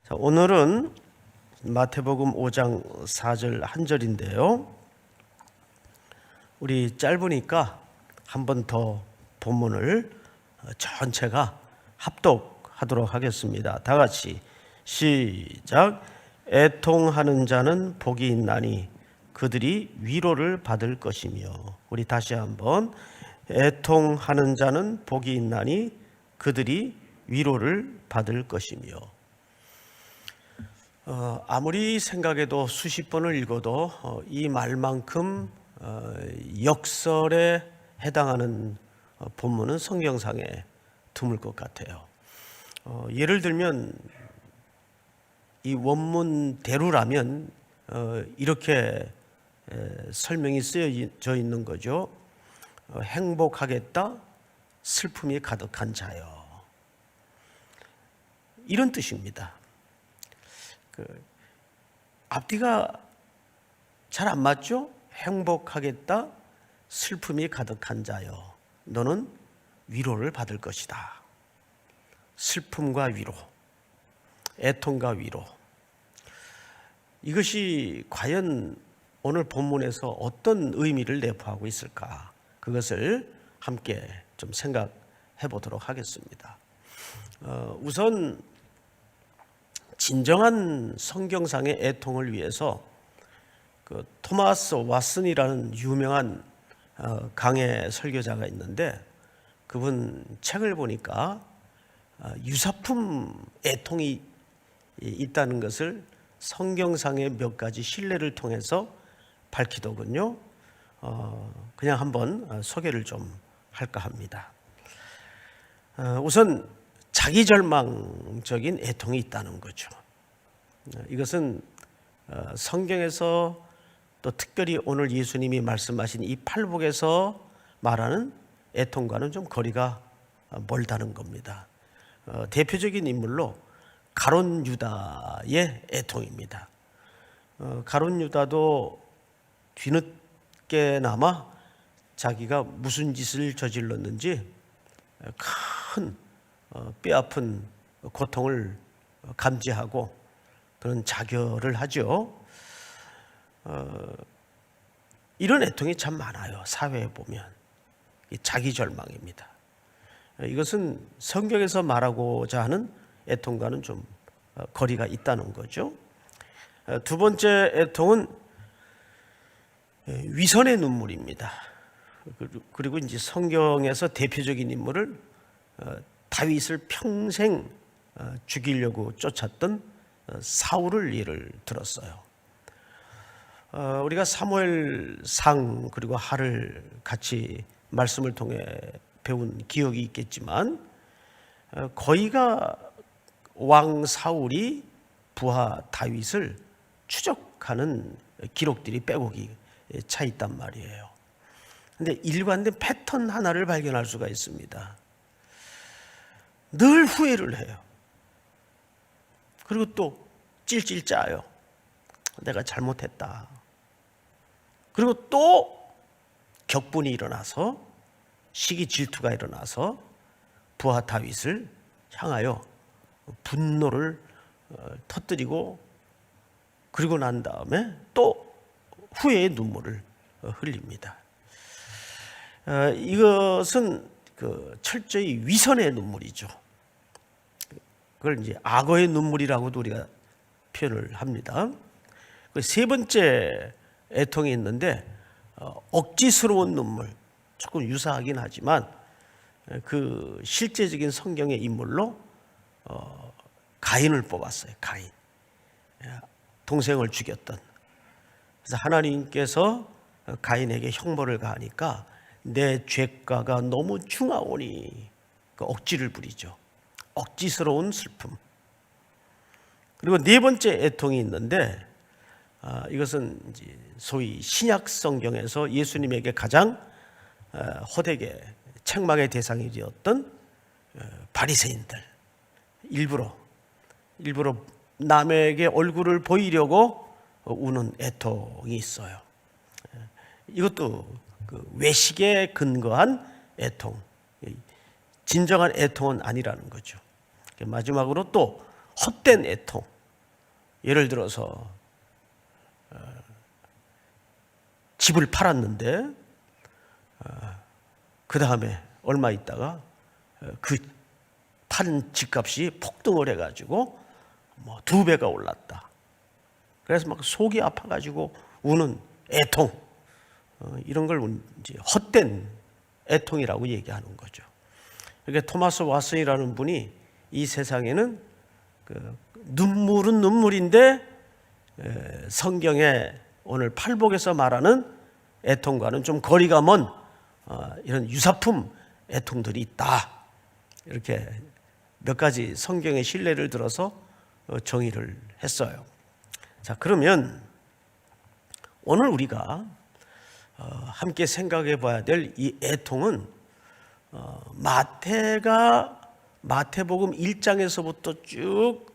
자, 오늘은 마태복음 5장 4절 한 절인데요. 우리 짧으니까 한 번 더 본문을 전체가 합독하도록 하겠습니다. 다 같이 시작. 애통하는 자는 복이 있나니 그들이 위로를 받을 것이며. 우리 다시 한번 애통하는 자는 복이 있나니 그들이 위로를 받을 것이며. 아무리 생각해도 수십 번을 읽어도 이 말만큼 역설에 해당하는 본문은 성경상에 드물 것 같아요. 예를 들면 이 원문대로라면 이렇게 설명이 쓰여져 있는 거죠. 행복하겠다, 슬픔이 가득한 자여. 이런 뜻입니다. 앞뒤가 잘 안 맞죠? 행복하겠다, 슬픔이 가득한 자여, 너는 위로를 받을 것이다. 슬픔과 위로, 애통과 위로, 이것이 과연 오늘 본문에서 어떤 의미를 내포하고 있을까? 그것을 함께 좀 생각해 보도록 하겠습니다. 우선 진정한 성경상의 애통을 위해서 토마스 왓슨이라는 유명한 강해 설교자가 있는데, 그분 책을 보니까 유사품 애통이 있다는 것을 성경상의 몇 가지 신뢰를 통해서 밝히더군요. 그냥 한번 소개를 좀 할까 합니다. 우선 자기절망적인 애통이 있다는 거죠. 이것은 성경에서 또 특별히 오늘 예수님이 말씀하신 이 팔복에서 말하는 애통과는 좀 거리가 멀다는 겁니다. 대표적인 인물로 가룟 유다의 애통입니다. 가룟 유다도 뒤늦게나마 자기가 무슨 짓을 저질렀는지 큰 뼈아픈 고통을 감지하고 그런 자결을 하죠. 이런 애통이 참 많아요. 사회에 보면 자기절망입니다. 이것은 성경에서 말하고자 하는 애통과는 좀 거리가 있다는 거죠. 두 번째 애통은 위선의 눈물입니다. 그리고 이제 성경에서 대표적인 인물을 다윗을 평생 죽이려고 쫓았던 사울을 예를 들었어요. 우리가 사무엘상 그리고 하를 같이 말씀을 통해 배운 기억이 있겠지만, 거의가 왕 사울이 부하 다윗을 추적하는 기록들이 빼곡히 차 있단 말이에요. 그런데 일관된 패턴 하나를 발견할 수가 있습니다. 늘 후회를 해요. 그리고 또 찔찔 짜요. 내가 잘못했다. 그리고 또 격분이 일어나서, 시기 질투가 일어나서 부하 다윗을 향하여 분노를 터뜨리고, 그리고 난 다음에 또 후회의 눈물을 흘립니다. 이것은 철저히 위선의 눈물이죠. 그걸 이제 악어의 눈물이라고도 우리가 표현을 합니다. 세 번째 애통이 있는데, 억지스러운 눈물. 조금 유사하긴 하지만 그 실제적인 성경의 인물로 가인을 뽑았어요. 가인, 동생을 죽였던. 그래서 하나님께서 가인에게 형벌을 가하니까 내 죄가가 너무 중하오니 억지를 부리죠. 억지스러운 슬픔. 그리고 네 번째 애통이 있는데, 이것은 이제 소위 신약 성경에서 예수님에게 가장 호되게 책망의 대상이 되었던 바리새인들, 일부러 남에게 얼굴을 보이려고 우는 애통이 있어요. 이것도 외식에 근거한 애통, 진정한 애통은 아니라는 거죠. 마지막으로 또 헛된 애통, 예를 들어서 집을 팔았는데 그 다음에 얼마 있다가 그 판 집값이 폭등을 해가지고 뭐 2배가 올랐다. 그래서 막 속이 아파가지고 우는 애통, 이런 걸 이제 헛된 애통이라고 얘기하는 거죠. 그러니까 토마스 왓슨이라는 분이 이 세상에는 눈물은 눈물인데 성경에 오늘 팔복에서 말하는 애통과는 좀 거리가 먼 이런 유사품 애통들이 있다. 이렇게 몇 가지 성경의 신뢰를 들어서 정의를 했어요. 자, 그러면 오늘 우리가 함께 생각해 봐야 될 이 애통은 마태복음 1장에서부터 쭉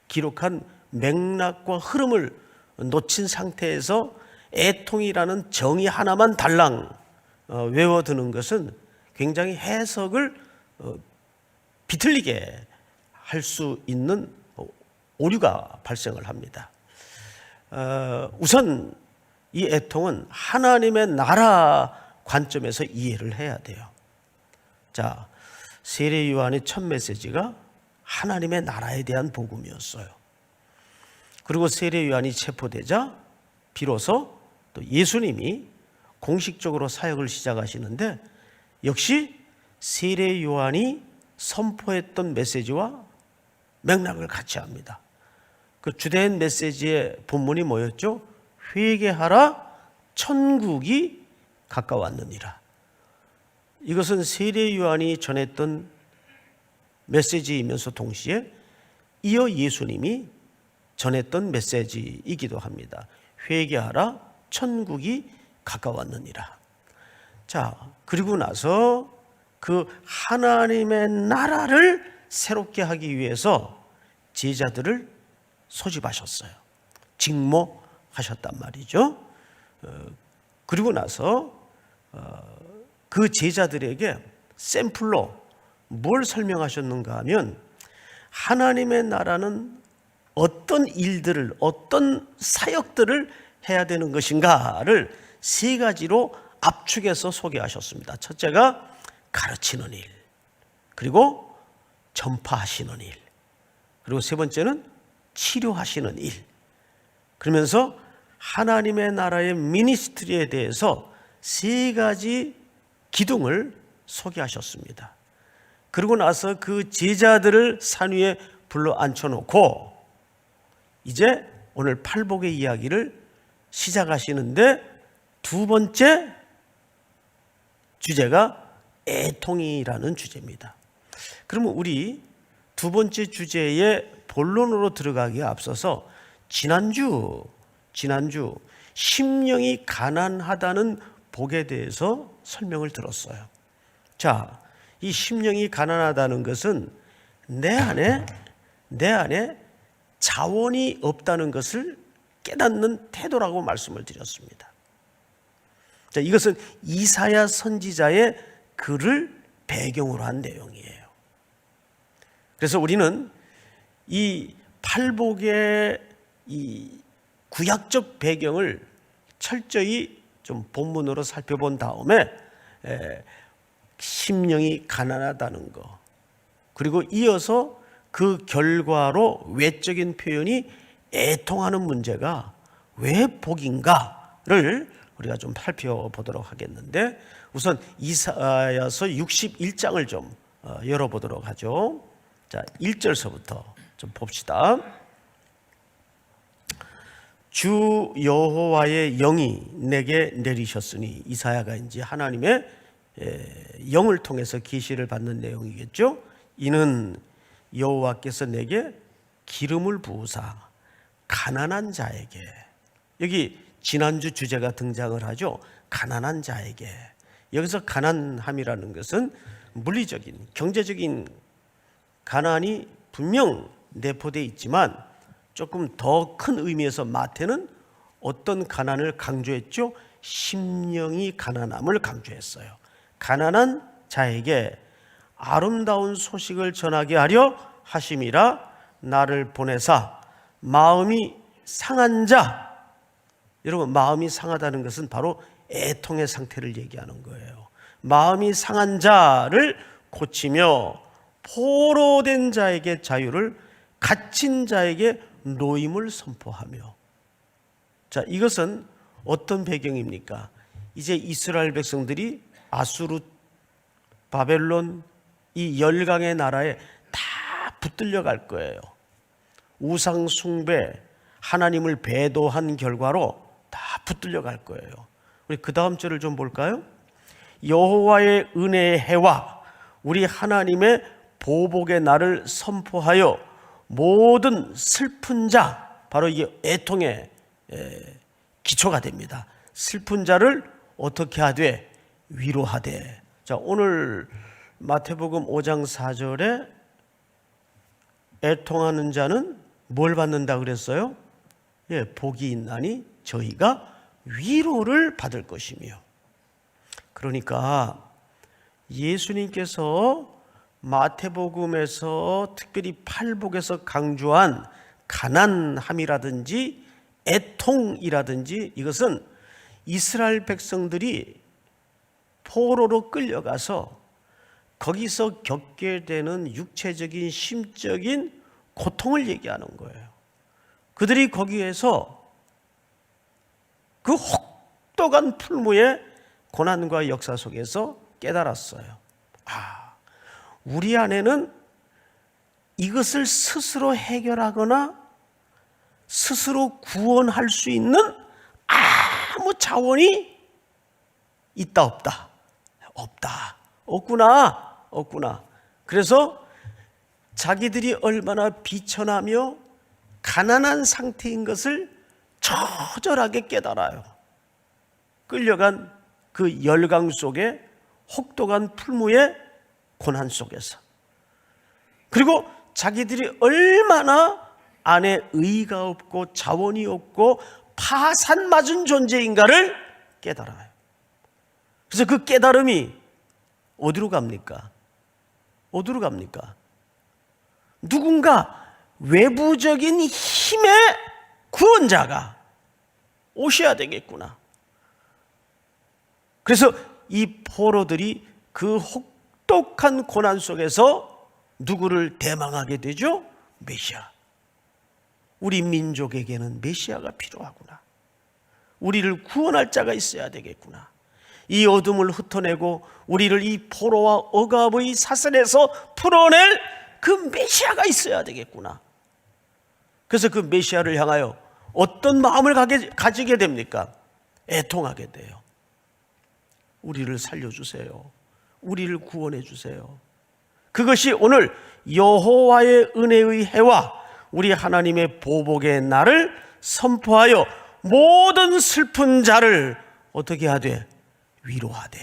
기록한 맥락과 흐름을 놓친 상태에서 애통이라는 정의 하나만 달랑 외워두는 것은 굉장히 해석을 비틀리게 할 수 있는 오류가 발생을 합니다. 우선 이 애통은 하나님의 나라 관점에서 이해를 해야 돼요. 자, 세례 요한의 첫 메시지가 하나님의 나라에 대한 복음이었어요. 그리고 세례 요한이 체포되자 비로소 또 예수님이 공식적으로 사역을 시작하시는데 역시 세례 요한이 선포했던 메시지와 맥락을 같이 합니다. 그 주된 메시지의 본문이 뭐였죠? 회개하라, 천국이 가까웠느니라. 이것은 세례 요한이 전했던 메시지이면서 동시에 이어 예수님이 전했던 메시지이기도 합니다. 회개하라, 천국이 가까웠느니라. 자, 그리고 나서 그 하나님의 나라를 새롭게 하기 위해서 제자들을 소집하셨어요. 직모하셨단 말이죠. 그리고 나서 그 제자들에게 샘플로 뭘 설명하셨는가 하면 하나님의 나라는 어떤 일들을, 어떤 사역들을 해야 되는 것인가를 3가지로 압축해서 소개하셨습니다. 첫째가 가르치는 일, 그리고 전파하시는 일, 그리고 3번째는 치료하시는 일. 그러면서 하나님의 나라의 미니스트리에 대해서 3가지 기둥을 소개하셨습니다. 그리고 나서 그 제자들을 산 위에 불러 앉혀놓고 이제 오늘 팔복의 이야기를 시작하시는데 2번째 주제가 애통이라는 주제입니다. 그러면 우리 2번째 주제의 본론으로 들어가기에 앞서서 지난주 심령이 가난하다는 복에 대해서 설명을 들었어요. 자, 이 심령이 가난하다는 것은 내 안에 자원이 없다는 것을 깨닫는 태도라고 말씀을 드렸습니다. 자, 이것은 이사야 선지자의 글을 배경으로 한 내용이에요. 그래서 우리는 이 팔복의 이 구약적 배경을 철저히 좀 본문으로 살펴본 다음에 심령이 가난하다는 거, 그리고 이어서 그 결과로 외적인 표현이 애통하는 문제가 왜 복인가를 우리가 좀 살펴보도록 하겠는데, 우선 이사야서 61장을 좀 열어보도록 하죠. 자, 1절서부터 좀 봅시다. 주 여호와의 영이 내게 내리셨으니, 이사야가 이제 하나님의 영을 통해서 계시를 받는 내용이겠죠. 이는 여호와께서 내게 기름을 부으사 가난한 자에게, 여기 지난주 주제가 등장을 하죠. 가난한 자에게. 여기서 가난함이라는 것은 물리적인, 경제적인 가난이 분명 내포되어 있지만 조금 더 큰 의미에서 마태는 어떤 가난을 강조했죠? 심령이 가난함을 강조했어요. 가난한 자에게 아름다운 소식을 전하게 하려 하심이라 나를 보내사 마음이 상한 자, 여러분 마음이 상하다는 것은 바로 애통의 상태를 얘기하는 거예요. 마음이 상한 자를 고치며 포로된 자에게 자유를, 갇힌 자에게 노임을 선포하며. 자, 이것은 어떤 배경입니까? 이제 이스라엘 백성들이 아수르, 바벨론, 이 열강의 나라에 다 붙들려 갈 거예요. 우상 숭배, 하나님을 배도한 결과로 다 붙들려 갈 거예요. 우리 그 다음 절을 좀 볼까요? 여호와의 은혜의 해와 우리 하나님의 보복의 날을 선포하여 모든 슬픈 자, 바로 이게 애통의 기초가 됩니다. 슬픈 자를 어떻게 하되? 위로하되. 자, 오늘 마태복음 5장 4절에 애통하는 자는 뭘 받는다 그랬어요? 예, 복이 있나니 저희가 위로를 받을 것이며. 그러니까 예수님께서 마태복음에서 특별히 팔복에서 강조한 가난함이라든지 애통이라든지, 이것은 이스라엘 백성들이 포로로 끌려가서 거기서 겪게 되는 육체적인 심적인 고통을 얘기하는 거예요. 그들이 거기에서 그 혹독한 풀무의 고난과 역사 속에서 깨달았어요. 우리 안에는 이것을 스스로 해결하거나 스스로 구원할 수 있는 아무 자원이 있다 없다? 없다. 없구나. 그래서 자기들이 얼마나 비천하며 가난한 상태인 것을 처절하게 깨달아요. 끌려간 그 열강 속에, 혹독한 풀무의 고난 속에서. 그리고 자기들이 얼마나 안에 의의가 없고 자원이 없고 파산맞은 존재인가를 깨달아요. 그래서 그 깨달음이 어디로 갑니까? 누군가 외부적인 힘의 구원자가 오셔야 되겠구나. 그래서 이 포로들이 그 혹독한 고난 속에서 누구를 대망하게 되죠? 메시아. 우리 민족에게는 메시아가 필요하구나. 우리를 구원할 자가 있어야 되겠구나. 이 어둠을 흩어내고 우리를 이 포로와 억압의 사슬에서 풀어낼 그 메시아가 있어야 되겠구나. 그래서 그 메시아를 향하여 어떤 마음을 가지게 됩니까? 애통하게 돼요. 우리를 살려주세요. 우리를 구원해 주세요. 그것이 오늘 여호와의 은혜의 해와 우리 하나님의 보복의 날을 선포하여 모든 슬픈 자를 어떻게 하되? 위로하되.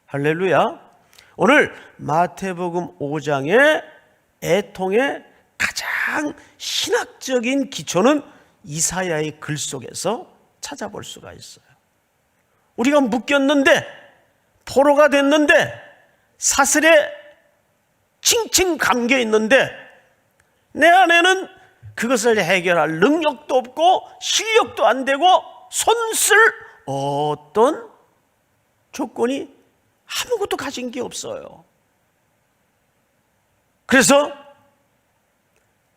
할렐루야. 오늘 마태복음 5장의 애통의 가장 신학적인 기초는 이사야의 글 속에서 찾아볼 수가 있어요. 우리가 묶였는데, 포로가 됐는데, 사슬에 칭칭 감겨 있는데 내 안에는 그것을 해결할 능력도 없고 실력도 안 되고 손쓸 어떤 조건이 아무것도 가진 게 없어요. 그래서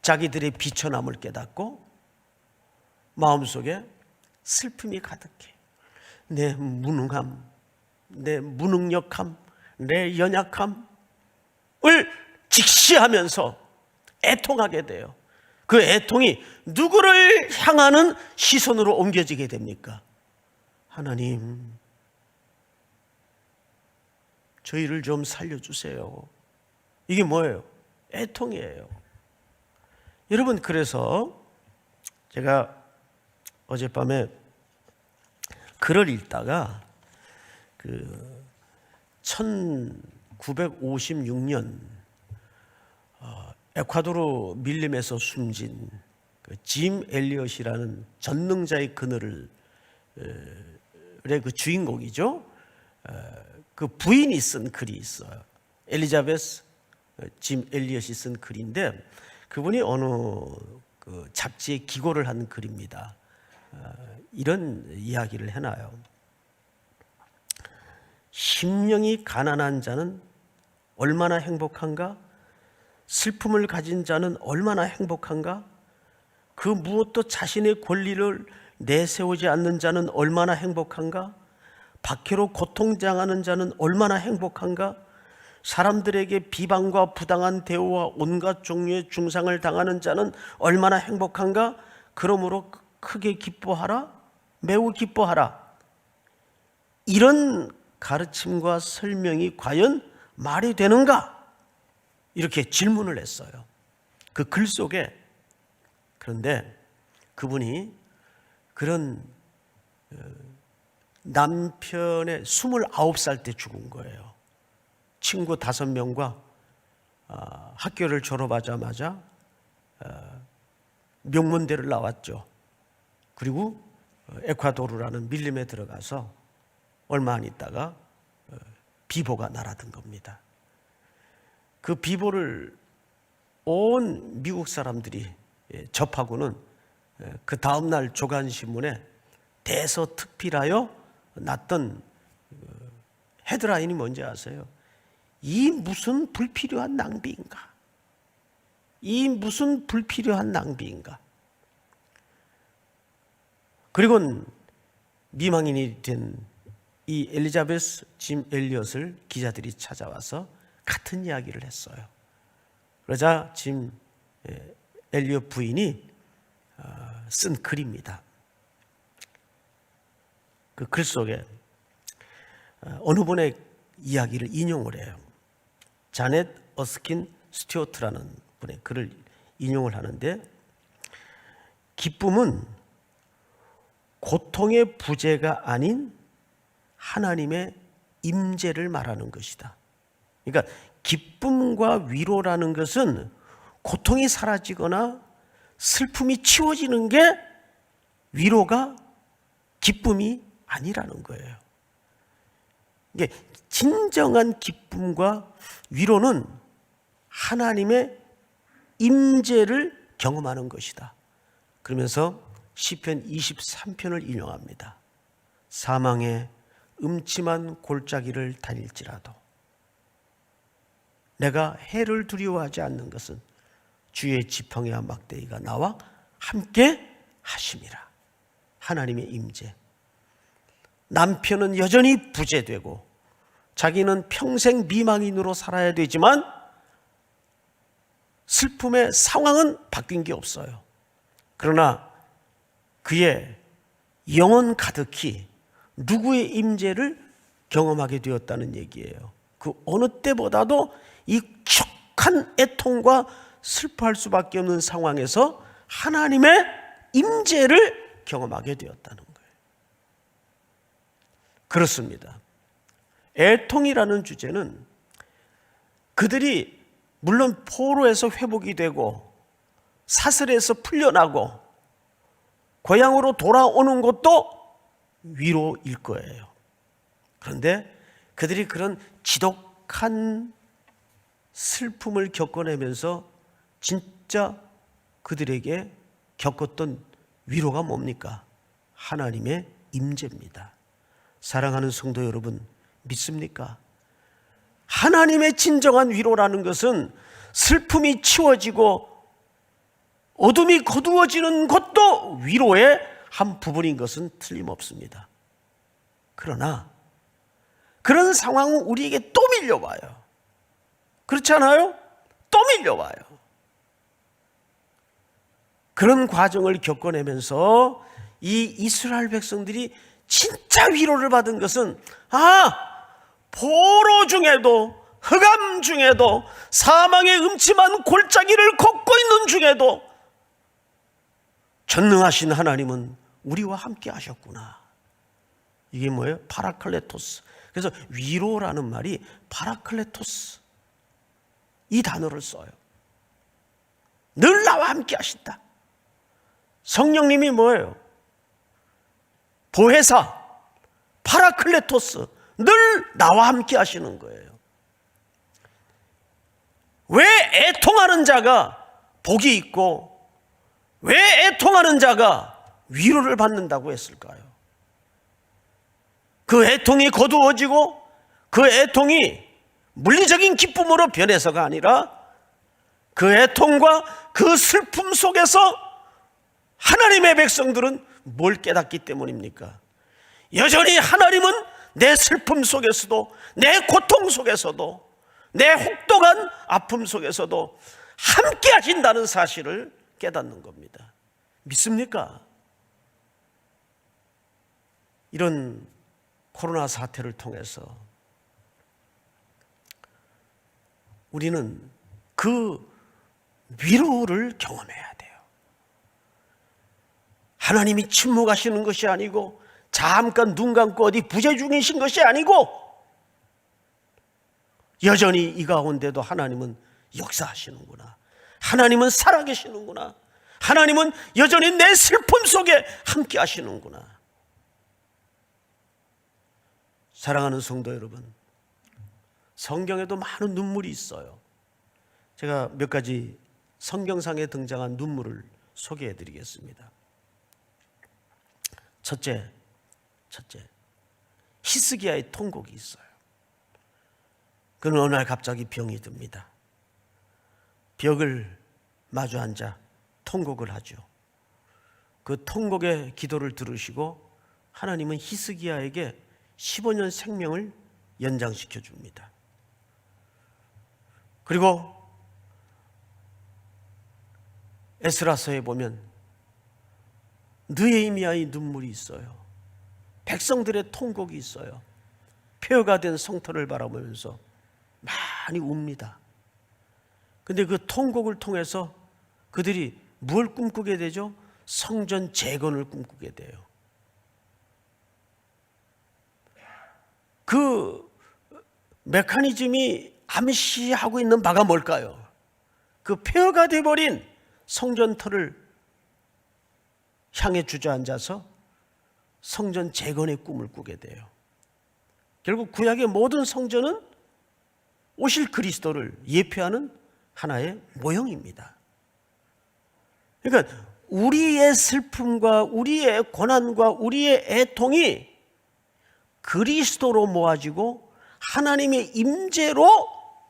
자기들의 비천함을 깨닫고 마음속에 슬픔이 가득해. 내 무능함, 내 무능력함, 내 연약함을 직시하면서 애통하게 돼요. 그 애통이 누구를 향하는 시선으로 옮겨지게 됩니까? 하나님, 저희를 좀 살려주세요. 이게 뭐예요? 애통이에요. 여러분, 그래서 제가 어젯밤에 글을 읽다가 1956년 에콰도르 밀림에서 숨진 짐 엘리엇이라는 전능자의 그늘을 그 주인공이죠. 그 부인이 쓴 글이 있어요. 엘리자베스 짐 엘리엇이 쓴 글인데, 그분이 어느 그 잡지에 기고를 한 글입니다. 이런 이야기를 해놔요. 심령이 가난한 자는 얼마나 행복한가? 슬픔을 가진 자는 얼마나 행복한가? 그 무엇도 자신의 권리를 내세우지 않는 자는 얼마나 행복한가? 박해로 고통당하는 자는 얼마나 행복한가? 사람들에게 비방과 부당한 대우와 온갖 종류의 중상을 당하는 자는 얼마나 행복한가? 그러므로 크게 기뻐하라, 매우 기뻐하라. 이런 가르침과 설명이 과연 말이 되는가? 이렇게 질문을 했어요. 그 글 속에. 그런데 그분이 그런 남편의 29살 때 죽은 거예요. 친구 5명과 학교를 졸업하자마자 명문대를 나왔죠. 그리고 에콰도르라는 밀림에 들어가서 얼마 안 있다가 비보가 날아든 겁니다. 그 비보를 온 미국 사람들이 접하고는 그 다음날 조간신문에 대서특필하여 났던 헤드라인이 뭔지 아세요? 이 무슨 불필요한 낭비인가? 이 무슨 불필요한 낭비인가? 그리고 미망인이 된 이 엘리자베스 짐 엘리엇을 기자들이 찾아와서 같은 이야기를 했어요. 그러자 짐 엘리엇 부인이 쓴 글입니다. 그 글 속에 어느 분의 이야기를 인용을 해요. 자넷 어스킨 스튜어트라는 분의 글을 인용을 하는데, 기쁨은 고통의 부재가 아닌 하나님의 임재를 말하는 것이다. 그러니까 기쁨과 위로라는 것은 고통이 사라지거나 슬픔이 치워지는 게 위로가 기쁨이 아니라는 거예요. 이게 진정한 기쁨과 위로는 하나님의 임재를 경험하는 것이다. 그러면서 시편 23편을 인용합니다. 사망의 음침한 골짜기를 다닐지라도 내가 해를 두려워하지 않는 것은 주의 지팡이와 막대기가 나와 함께 하심이라. 하나님의 임재. 남편은 여전히 부재되고 자기는 평생 미망인으로 살아야 되지만 슬픔의 상황은 바뀐 게 없어요. 그러나 그의 영혼 가득히 누구의 임재를 경험하게 되었다는 얘기예요. 그 어느 때보다도 이 촉한 애통과 슬퍼할 수밖에 없는 상황에서 하나님의 임재를 경험하게 되었다는 거예요. 그렇습니다. 애통이라는 주제는 그들이 물론 포로에서 회복이 되고 사슬에서 풀려나고 고향으로 돌아오는 것도 위로일 거예요. 그런데 그들이 그런 지독한 슬픔을 겪어내면서 진짜 그들에게 겪었던 위로가 뭡니까? 하나님의 임재입니다. 사랑하는 성도 여러분, 믿습니까? 하나님의 진정한 위로라는 것은 슬픔이 치워지고 어둠이 거두어지는 것도 위로의 한 부분인 것은 틀림없습니다. 그러나 그런 상황은 우리에게 또 밀려와요. 그렇지 않아요? 또 밀려와요. 그런 과정을 겪어내면서 이 이스라엘 백성들이 진짜 위로를 받은 것은 포로 중에도 흑암 중에도 사망의 음침한 골짜기를 걷고 있는 중에도 전능하신 하나님은 우리와 함께 하셨구나. 이게 뭐예요? 파라클레토스. 그래서 위로라는 말이 파라클레토스, 이 단어를 써요. 늘 나와 함께 하신다. 성령님이 뭐예요? 보혜사, 파라클레토스, 늘 나와 함께 하시는 거예요. 왜 애통하는 자가 복이 있고 왜 애통하는 자가 위로를 받는다고 했을까요? 그 애통이 거두어지고 그 애통이 물리적인 기쁨으로 변해서가 아니라 그 애통과 그 슬픔 속에서 하나님의 백성들은 뭘 깨닫기 때문입니까? 여전히 하나님은 내 슬픔 속에서도, 내 고통 속에서도, 내 혹독한 아픔 속에서도 함께 하신다는 사실을 깨닫는 겁니다. 믿습니까? 이런 코로나 사태를 통해서 우리는 그 위로를 경험해야 돼요. 하나님이 침묵하시는 것이 아니고 잠깐 눈 감고 어디 부재 중이신 것이 아니고 여전히 이 가운데도 하나님은 역사하시는구나. 하나님은 살아계시는구나. 하나님은 여전히 내 슬픔 속에 함께 하시는구나. 사랑하는 성도 여러분, 성경에도 많은 눈물이 있어요. 제가 몇 가지 성경상에 등장한 눈물을 소개해 드리겠습니다. 첫째, 히스기야의 통곡이 있어요. 그는 어느 날 갑자기 병이 듭니다. 벽을 마주 앉아 통곡을 하죠. 그 통곡의 기도를 들으시고 하나님은 히스기야에게 15년 생명을 연장시켜 줍니다. 그리고 에스라서에 보면 느헤미야의 눈물이 있어요. 백성들의 통곡이 있어요. 폐허가 된 성터를 바라보면서 많이 웁니다. 근데 그 통곡을 통해서 그들이 뭘 꿈꾸게 되죠? 성전 재건을 꿈꾸게 돼요. 그 메커니즘이 암시하고 있는 바가 뭘까요? 그 폐허가 되어버린 성전터를 향해 주저앉아서 성전 재건의 꿈을 꾸게 돼요. 결국 구약의 모든 성전은 오실 그리스도를 예표하는 하나의 모형입니다. 그러니까 우리의 슬픔과 우리의 고난과 우리의 애통이 그리스도로 모아지고 하나님의 임재로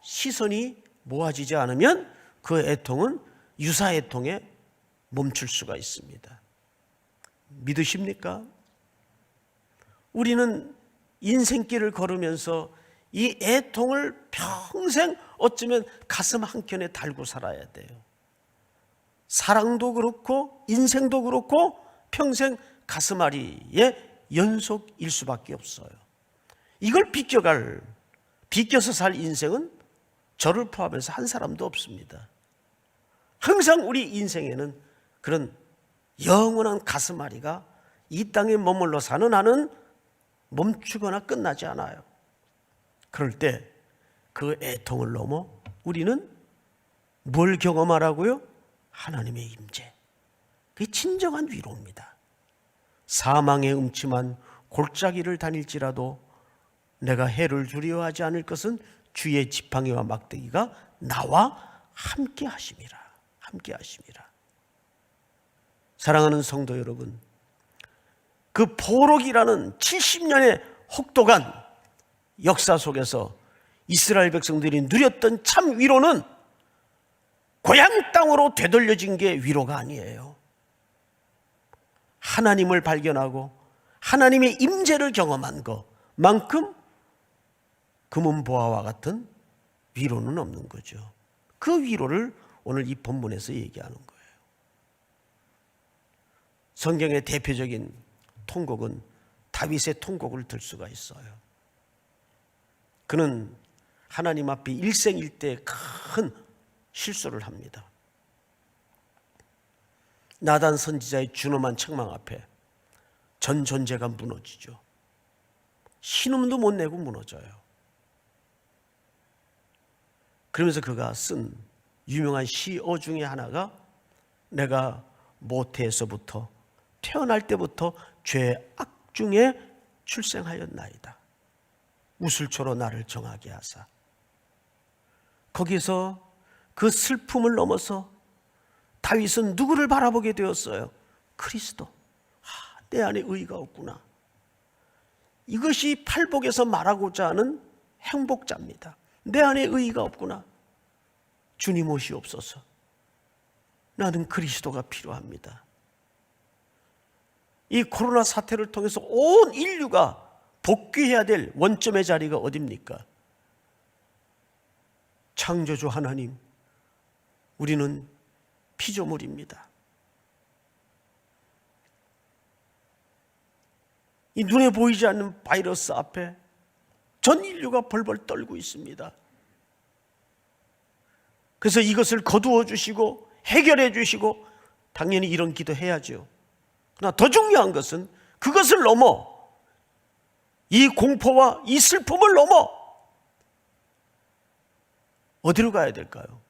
시선이 모아지지 않으면 그 애통은 유사애통에 멈출 수가 있습니다. 믿으십니까? 우리는 인생길을 걸으면서 이 애통을 평생 어쩌면 가슴 한켠에 달고 살아야 돼요. 사랑도 그렇고 인생도 그렇고 평생 가슴앓이의 연속일 수밖에 없어요. 이걸 비껴서 살 인생은 저를 포함해서 한 사람도 없습니다. 항상 우리 인생에는 그런 영원한 가슴앓이가 이 땅에 머물러 사는 한은 멈추거나 끝나지 않아요. 그럴 때 그 애통을 넘어 우리는 뭘 경험하라고요? 하나님의 임재. 그게 진정한 위로입니다. 사망의 음침한 골짜기를 다닐지라도 내가 해를 두려워하지 않을 것은 주의 지팡이와 막대기가 나와 함께 하심이라. 함께 하심이라. 사랑하는 성도 여러분, 그 포록이라는 70년의 혹독한 역사 속에서 이스라엘 백성들이 누렸던 참 위로는 고향 땅으로 되돌려진 게 위로가 아니에요. 하나님을 발견하고 하나님의 임재를 경험한 것만큼 금은보화와 같은 위로는 없는 거죠. 그 위로를 오늘 이 본문에서 얘기하는 거예요. 성경의 대표적인 통곡은 다윗의 통곡을 들 수가 있어요. 그는 하나님 앞에 일생일대에 큰 실수를 합니다. 나단 선지자의 준엄한 책망 앞에 전 존재가 무너지죠. 신음도 못 내고 무너져요. 그러면서 그가 쓴 유명한 시어 중에 하나가 내가 모태에서부터 태어날 때부터 죄악 중에 출생하였나이다. 우슬초로 나를 정하게 하사. 거기서 그 슬픔을 넘어서 다윗은 누구를 바라보게 되었어요? 그리스도. 내 안에 의가 없구나. 이것이 팔복에서 말하고자 하는 행복자입니다. 내 안에 의가 없구나. 주님 오시옵소서. 나는 그리스도가 필요합니다. 이 코로나 사태를 통해서 온 인류가 복귀해야 될 원점의 자리가 어디입니까? 창조주 하나님, 우리는 피조물입니다. 이 눈에 보이지 않는 바이러스 앞에 전 인류가 벌벌 떨고 있습니다. 그래서 이것을 거두어 주시고 해결해 주시고 당연히 이런 기도 해야죠. 그러나 더 중요한 것은 그것을 넘어 이 공포와 이 슬픔을 넘어 어디로 가야 될까요?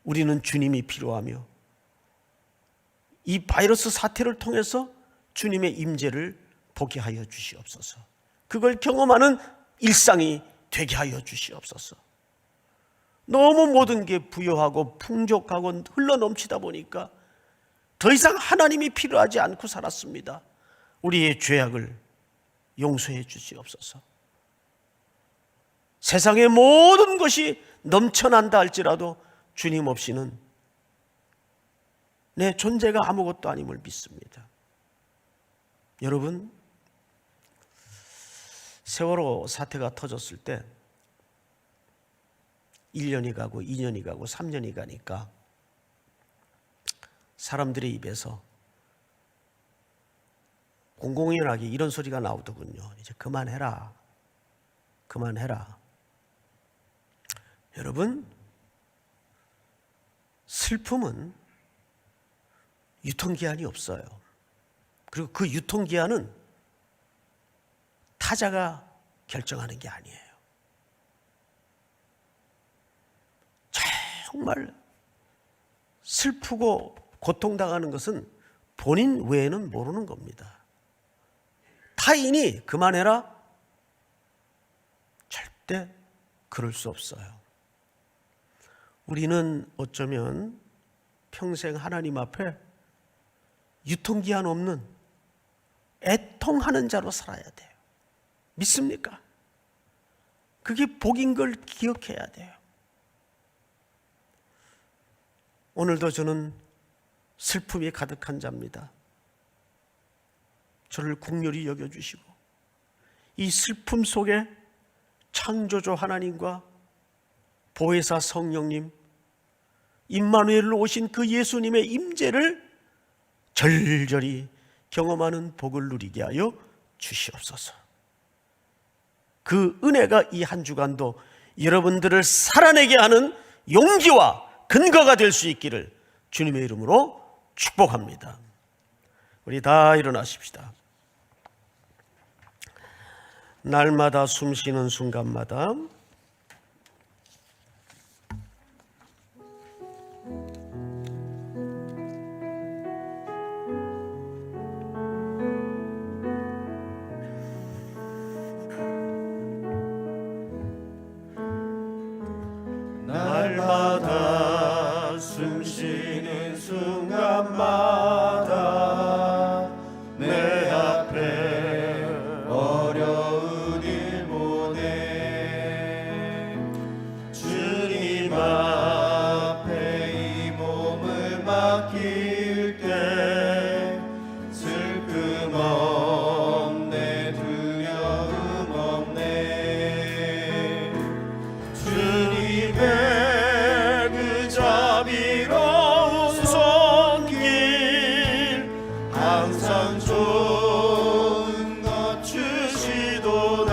우리는 주님이 필요하며 이 바이러스 사태를 통해서 주님의 임재를 보게 하여 주시옵소서. 그걸 경험하는 일상이 되게 하여 주시옵소서. 너무 모든 게 부유하고 풍족하고 흘러넘치다 보니까 더 이상 하나님이 필요하지 않고 살았습니다. 우리의 죄악을 용서해 주시옵소서. 세상의 모든 것이 넘쳐난다 할지라도 주님 없이는 내 존재가 아무것도 아님을 믿습니다. 여러분, 세월호 사태가 터졌을 때 1년이 가고 2년이 가고 3년이 가니까 사람들의 입에서 공공연하게 이런 소리가 나오더군요. 이제 그만해라. 그만해라. 여러분, 슬픔은 유통기한이 없어요. 그리고 그 유통기한은 타자가 결정하는 게 아니에요. 정말 슬프고 고통당하는 것은 본인 외에는 모르는 겁니다. 타인이 그만해라? 절대 그럴 수 없어요. 우리는 어쩌면 평생 하나님 앞에 유통기한 없는 애통하는 자로 살아야 돼요. 믿습니까? 그게 복인 걸 기억해야 돼요. 오늘도 저는 슬픔이 가득한 자입니다. 저를 긍휼히 여겨주시고 이 슬픔 속에 창조주 하나님과 보혜사 성령님, 임마누엘로 오신 그 예수님의 임재를 절절히 경험하는 복을 누리게 하여 주시옵소서. 그 은혜가 이 한 주간도 여러분들을 살아내게 하는 용기와 근거가 될 수 있기를 주님의 이름으로 축복합니다. 우리 다 일어나십시다. 날마다 숨쉬는 순간마다 날마다 숨쉬는 순간마다 내 앞에 어려운 일 보내 주님 앞에 이 몸을 맡길 때 슬픔 없네 두려움 없네 주님의 자비로운 손길 항상 좋은 것 주시도다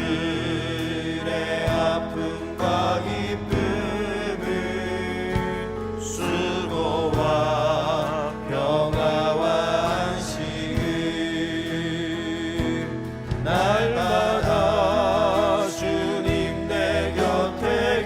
사랑스레 아픔과 기쁨을 수고와 평화와 안식을 날마다 주님 내 곁에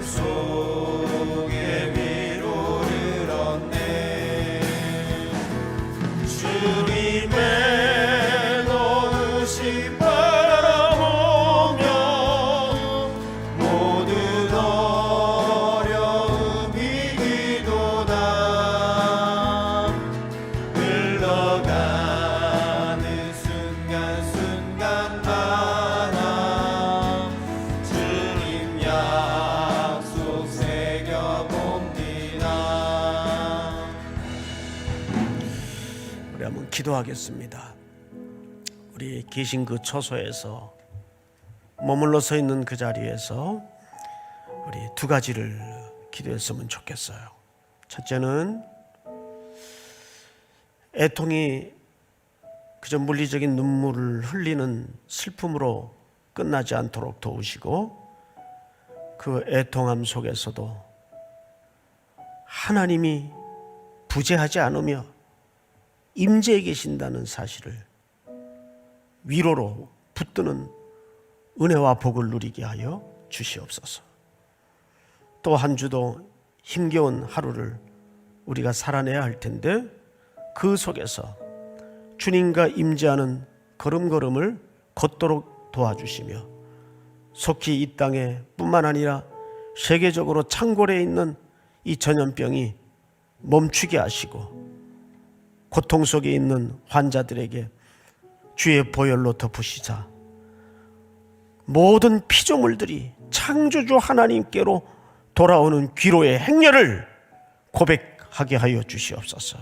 속에 위로를 얻네. 주님의 노우심 바라보며 모든 어려움 이기도다. 흘러가는 순간순간마다 주님 약속 새겨봅니다. 우리 한번 기도하겠습니다. 우리 계신 그 처소에서 머물러 서 있는 그 자리에서 우리 두 가지를 기도했으면 좋겠어요. 첫째는 애통이 그저 물리적인 눈물을 흘리는 슬픔으로 끝나지 않도록 도우시고, 그 애통함 속에서도 하나님이 부재하지 않으며 임재해 계신다는 사실을 위로로 붙드는 은혜와 복을 누리게 하여 주시옵소서. 또 한 주도 힘겨운 하루를 우리가 살아내야 할 텐데, 그 속에서 주님과 임재하는 걸음걸음을 걷도록 도와주시며, 속히 이 땅에 뿐만 아니라 세계적으로 창궐해 있는 이 전염병이 멈추게 하시고, 고통 속에 있는 환자들에게 주의 보혈로 덮으시자 모든 피조물들이 창조주 하나님께로 돌아오는 귀로의 행렬을 고백하게 하여 주시옵소서.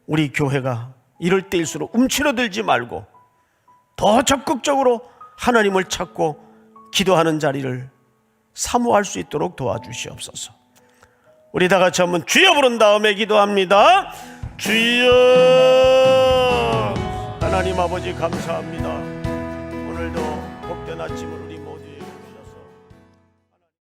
우리 교회가 이럴 때일수록 움츠러들지 말고 더 적극적으로 하나님을 찾고 기도하는 자리를 사모할 수 있도록 도와주시옵소서. 우리 다 같이 한번 주여 부른 다음에 기도합니다. 주여. 하나님 아버지 감사합니다. 오늘도 복된 아침을 우리 모두